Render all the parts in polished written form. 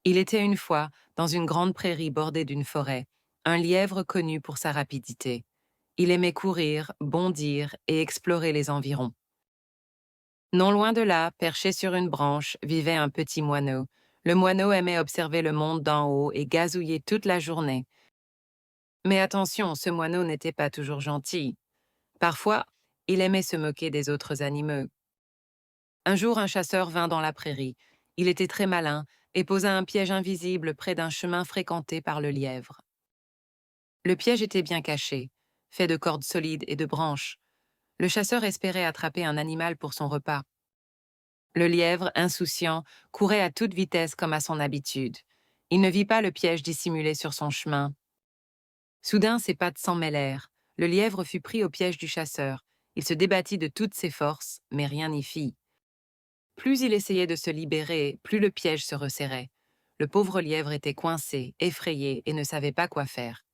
Il était une fois, dans une grande prairie bordée d'une forêt, un lièvre connu pour sa rapidité. Il aimait courir, bondir et explorer les environs. Non loin de là, perché sur une branche, vivait un petit moineau. Le moineau aimait observer le monde d'en haut et gazouiller toute la journée. Mais attention, ce moineau n'était pas toujours gentil. Parfois, il aimait se moquer des autres animaux. Un jour, un chasseur vint dans la prairie. Il était très malin et posa un piège invisible près d'un chemin fréquenté par le lièvre. Le piège était bien caché, fait de cordes solides et de branches. Le chasseur espérait attraper un animal pour son repas. Le lièvre, insouciant, courait à toute vitesse comme à son habitude. Il ne vit pas le piège dissimulé sur son chemin. Soudain, ses pattes s'en mêlèrent. Le lièvre fut pris au piège du chasseur. Il se débattit de toutes ses forces, mais rien n'y fit. Plus il essayait de se libérer, plus le piège se resserrait. Le pauvre lièvre était coincé, effrayé et ne savait pas quoi faire.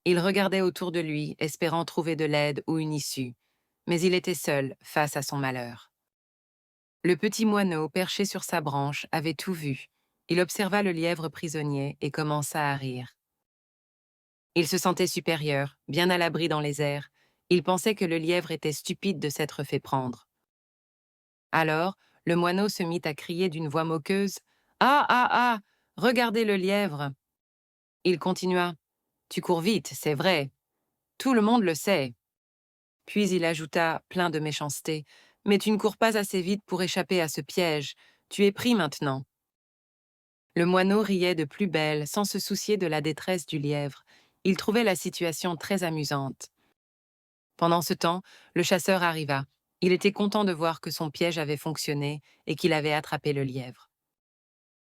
Il regardait autour de lui, espérant trouver de l'aide ou une issue. Mais il était seul face à son malheur. Le petit moineau, perché sur sa branche, avait tout vu. Il observa le lièvre prisonnier et commença à rire. Il se sentait supérieur, bien à l'abri dans les airs. Il pensait que le lièvre était stupide de s'être fait prendre. Alors, le moineau se mit à crier d'une voix moqueuse. « Ah, ah, ah! Regardez le lièvre !» Il continua. « Tu cours vite, c'est vrai. Tout le monde le sait. » Puis il ajouta, plein de méchanceté. « Mais tu ne cours pas assez vite pour échapper à ce piège. Tu es pris maintenant. » Le moineau riait de plus belle, sans se soucier de la détresse du lièvre. Il trouvait la situation très amusante. Pendant ce temps, le chasseur arriva. Il était content de voir que son piège avait fonctionné et qu'il avait attrapé le lièvre.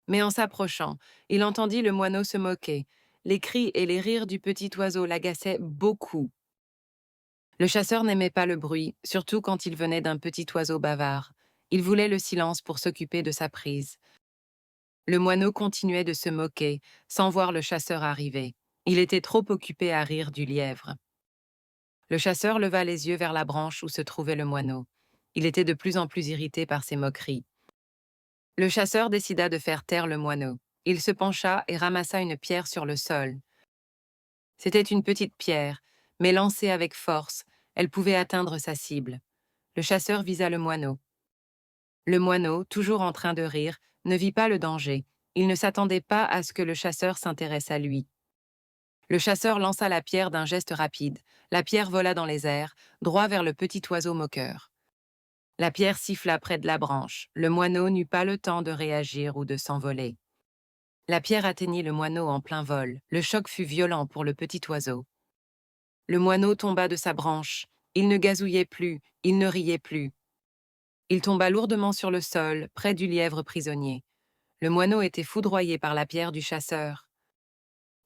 Mais en s'approchant, il entendit le moineau se moquer. Les cris et les rires du petit oiseau l'agaçaient beaucoup. Le chasseur n'aimait pas le bruit, surtout quand il venait d'un petit oiseau bavard. Il voulait le silence pour s'occuper de sa prise. Le moineau continuait de se moquer, sans voir le chasseur arriver. Il était trop occupé à rire du lièvre. Le chasseur leva les yeux vers la branche où se trouvait le moineau. Il était de plus en plus irrité par ses moqueries. Le chasseur décida de faire taire le moineau. Il se pencha et ramassa une pierre sur le sol. C'était une petite pierre, mais lancée avec force, elle pouvait atteindre sa cible. Le chasseur visa le moineau. Le moineau, toujours en train de rire, ne vit pas le danger. Il ne s'attendait pas à ce que le chasseur s'intéresse à lui. Le chasseur lança la pierre d'un geste rapide. La pierre vola dans les airs, droit vers le petit oiseau moqueur. La pierre siffla près de la branche. Le moineau n'eut pas le temps de réagir ou de s'envoler. La pierre atteignit le moineau en plein vol. Le choc fut violent pour le petit oiseau. Le moineau tomba de sa branche. Il ne gazouillait plus, il ne riait plus. Il tomba lourdement sur le sol, près du lièvre prisonnier. Le moineau était foudroyé par la pierre du chasseur.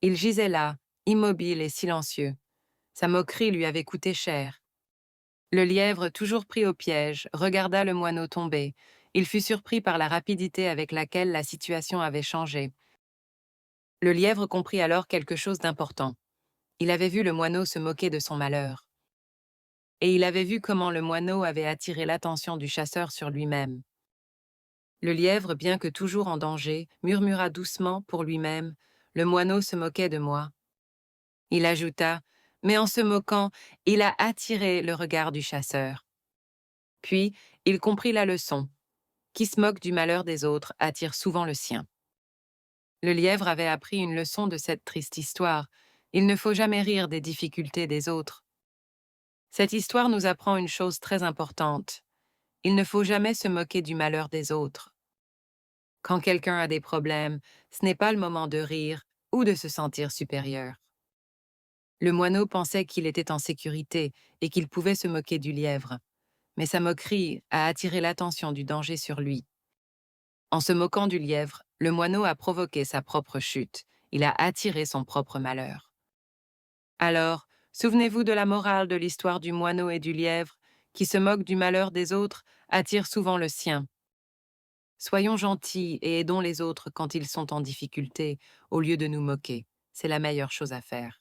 Il gisait là, immobile et silencieux. Sa moquerie lui avait coûté cher. Le lièvre, toujours pris au piège, regarda le moineau tomber. Il fut surpris par la rapidité avec laquelle la situation avait changé. Le lièvre comprit alors quelque chose d'important. Il avait vu le moineau se moquer de son malheur. Et il avait vu comment le moineau avait attiré l'attention du chasseur sur lui-même. Le lièvre, bien que toujours en danger, murmura doucement pour lui-même « Le moineau se moquait de moi ». Il ajouta « Mais en se moquant, il a attiré le regard du chasseur ». Puis, il comprit la leçon. Qui se moque du malheur des autres attire souvent le sien. Le lièvre avait appris une leçon de cette triste histoire. Il ne faut jamais rire des difficultés des autres. Cette histoire nous apprend une chose très importante. Il ne faut jamais se moquer du malheur des autres. Quand quelqu'un a des problèmes, ce n'est pas le moment de rire ou de se sentir supérieur. Le moineau pensait qu'il était en sécurité et qu'il pouvait se moquer du lièvre. Mais sa moquerie a attiré l'attention du danger sur lui. En se moquant du lièvre, le moineau a provoqué sa propre chute. Il a attiré son propre malheur. Alors, souvenez-vous de la morale de l'histoire du moineau et du lièvre, qui se moquent du malheur des autres, attire souvent le sien. Soyons gentils et aidons les autres quand ils sont en difficulté, au lieu de nous moquer. C'est la meilleure chose à faire.